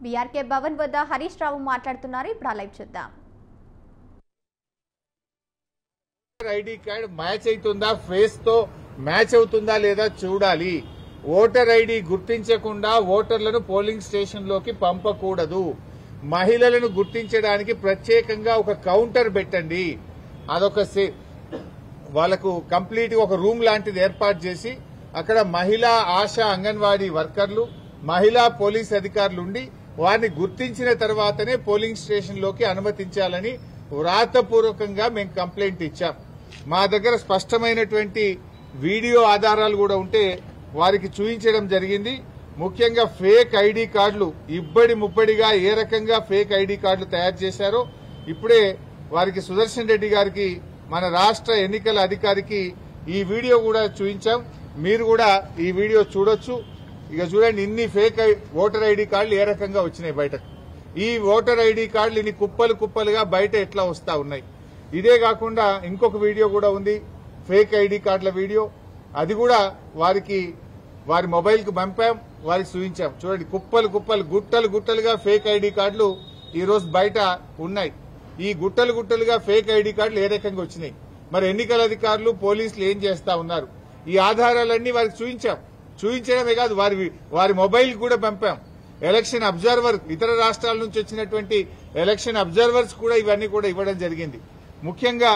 BRK Bhavan వద్ద హరీష్ రావు మాట్లాడుతున్నారు. ఇప్పుడు లైవ్ చూద్దాం. ఐడి కార్డ్ మ్యాచ్ అవుతుందా, ఫేస్ తో మ్యాచ్ అవుతుందా లేదా చూడాలి. ఓటర్ ఐడి గుర్తించకుండా ఓటర్లను పోలింగ్ స్టేషన్ లోకి పంపకూడదు. మహిళలను గుర్తించడానికి ప్రత్యేకంగా ఒక కౌంటర్ పెట్టండి. అదొక వాళ్ళకు కంప్లీట్ ఒక రూమ్ లాంటిది ఏర్పాటు చేసి అక్కడ మహిళా ఆశా అంగన్వాడీ వర్కర్లు, మహిళా పోలీస్ అధికారులు ఉండి వారిని గుర్తించిన తర్వాతనే పోలింగ్ స్టేషన్ లోకి అనుమతించాలని వ్రాతపూర్వకంగా మేము కంప్లైంట్ ఇచ్చాం. మా దగ్గర స్పష్టమైనటువంటి వీడియో ఆధారాలు కూడా ఉంటే వారికి చూపించడం జరిగింది. ముఖ్యంగా ఫేక్ ఐడి కార్డులు ఇబ్బడి ముబ్బడిగా ఏ రకంగా ఫేక్ ఐడి కార్డులు తయారు చేశారో ఇప్పుడే వారికి సుదర్శన్ రెడ్డి గారికి, మన రాష్ట్ర ఎన్నికల అధికారికి ఈ వీడియో కూడా చూపించాం. మీరు కూడా ఈ వీడియో చూడొచ్చు. ఇక చూడండి, ఇన్ని ఫేక్ ఓటర్ ఐడి కార్డులు ఏ రకంగా వచ్చినాయి బయటకు. ఈ ఓటర్ ఐడి కార్డులు ఇన్ని కుప్పలు కుప్పలుగా బయట ఎట్లా వస్తా ఉన్నాయి. ఇదే కాకుండా ఇంకొక వీడియో కూడా ఉంది, ఫేక్ ఐడి కార్డుల వీడియో. అది కూడా వారి మొబైల్ కు పంపాం, వారికి చూపించాం. చూడండి, కుప్పలు కుప్పలు గుట్టలు గుట్టలుగా ఫేక్ ఐడి కార్డులు ఈ రోజు బయట ఉన్నాయి. ఈ గుట్టలు గుట్టలుగా ఫేక్ ఐడి కార్డులు ఏ రకంగా వచ్చినాయి, మరి ఎన్నికల అధికారులు పోలీసులు ఏం చేస్తా ఉన్నారు, ఈ ఆధారాలన్నీ వారికి చూపించాం. చూపించడమే కాదు, వారి మొబైల్ కూడా పంపాం. ఎలక్షన్ అబ్జర్వర్, ఇతర రాష్ట్రాల నుంచి వచ్చినటువంటి ఎలక్షన్ అబ్జర్వర్స్ కూడా ఇవన్నీ కూడా ఇవ్వడం జరిగింది. ముఖ్యంగా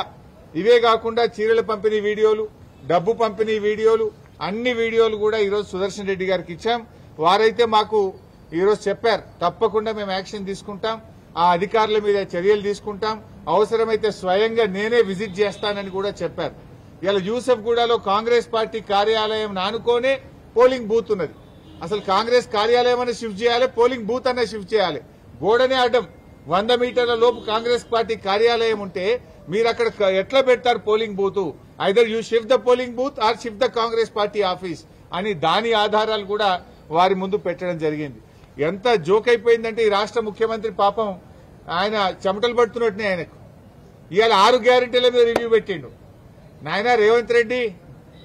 ఇవే కాకుండా చీరల పంపిణీ వీడియోలు, డబ్బు పంపిణీ వీడియోలు, అన్ని వీడియోలు కూడా ఈరోజు సుదర్శన్ రెడ్డి గారికి ఇచ్చాం. వారైతే మాకు ఈరోజు చెప్పారు, తప్పకుండా మేము యాక్షన్ తీసుకుంటాం, ఆ అధికారుల మీద చర్యలు తీసుకుంటాం, అవసరమైతే స్వయంగా నేనే విజిట్ చేస్తానని కూడా చెప్పారు. ఇలా యూసఫ్గూడలో కాంగ్రెస్ పార్టీ కార్యాలయం ఆనుకోనే పోలింగ్ బూత్ ఉన్నది. అసలు కాంగ్రెస్ కార్యాలయం అనే షిఫ్ట్ చేయాలి, పోలింగ్ బూత్ అనే షిఫ్ట్ చేయాలి. గోడనే అడ్డం. 100 మీటర్ల లోపు కాంగ్రెస్ పార్టీ కార్యాలయం ఉంటే మీరు అక్కడ ఎట్లా పెడతారు polling booth? Either you shift the polling booth are shift the Congress party office అని దాని ఆధారాలు కూడా వారి ముందు పెట్టడం జరిగింది. ఎంత జోక్ అయిపోయిందంటే ఈ రాష్ట్ర ముఖ్యమంత్రి పాపం ఆయన చెమటలు పడుతున్నట్టునే ఆయనకు. ఇవాళ 6 గ్యారెంటీల మీద రివ్యూ పెట్టిండు. నాయన రేవంత్ రెడ్డి,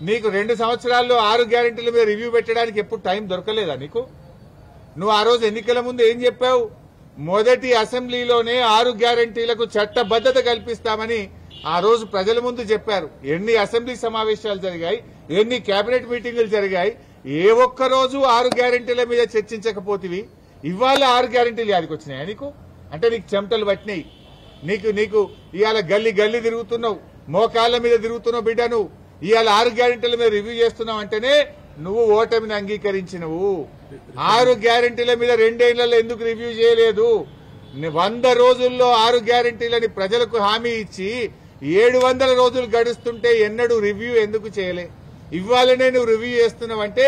నీకు 2 సంవత్సరాల్లో 6 గ్యారెంటీల మీద రివ్యూ పెట్టడానికి ఎప్పుడు టైం దొరకలేదా నీకు? నువ్వు ఆ రోజు ఎన్నికల ముందు ఏం చెప్పావు? మొదటి అసెంబ్లీలోనే 6 గ్యారెంటీలకు చట్టబద్దత కల్పిస్తామని ఆ రోజు ప్రజల ముందు చెప్పారు. ఎన్ని అసెంబ్లీ సమావేశాలు జరిగాయి, ఎన్ని కేబినెట్ మీటింగులు జరిగాయి, ఏ ఒక్క రోజు 6 గ్యారెంటీల మీద చర్చించకపోతివి. ఇవాళ 6 గ్యారెంటీలు యాడికి వచ్చినాయా నీకు? అంటే నీకు చెమటలు పట్టినాయి. నీకు ఇవాళ గల్లీ గల్లీ తిరుగుతున్నావు, మోకాళ్ల మీద తిరుగుతున్నావు బిడ్డ. నువ్వు ఇవాళ 6 గ్యారెంటీల మీద రివ్యూ చేస్తున్నావు అంటేనే నువ్వు ఓటమిని అంగీకరించినవు. 6 గ్యారెంటీల మీద 2 ఏళ్లలో ఎందుకు రివ్యూ చేయలేదు? 100 రోజుల్లో 6 గ్యారెంటీలని ప్రజలకు హామీ ఇచ్చి 700 రోజులు గడుస్తుంటే ఎన్నడూ రివ్యూ ఎందుకు చేయలే? ఇవ్వాలనే నువ్వు రివ్యూ చేస్తున్నావంటే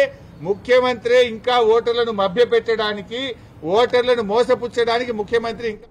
ముఖ్యమంత్రి ఇంకా ఓటర్లను మభ్యపెట్టడానికి, ఓటర్లను మోసపుచ్చడానికి ముఖ్యమంత్రి ఇంకా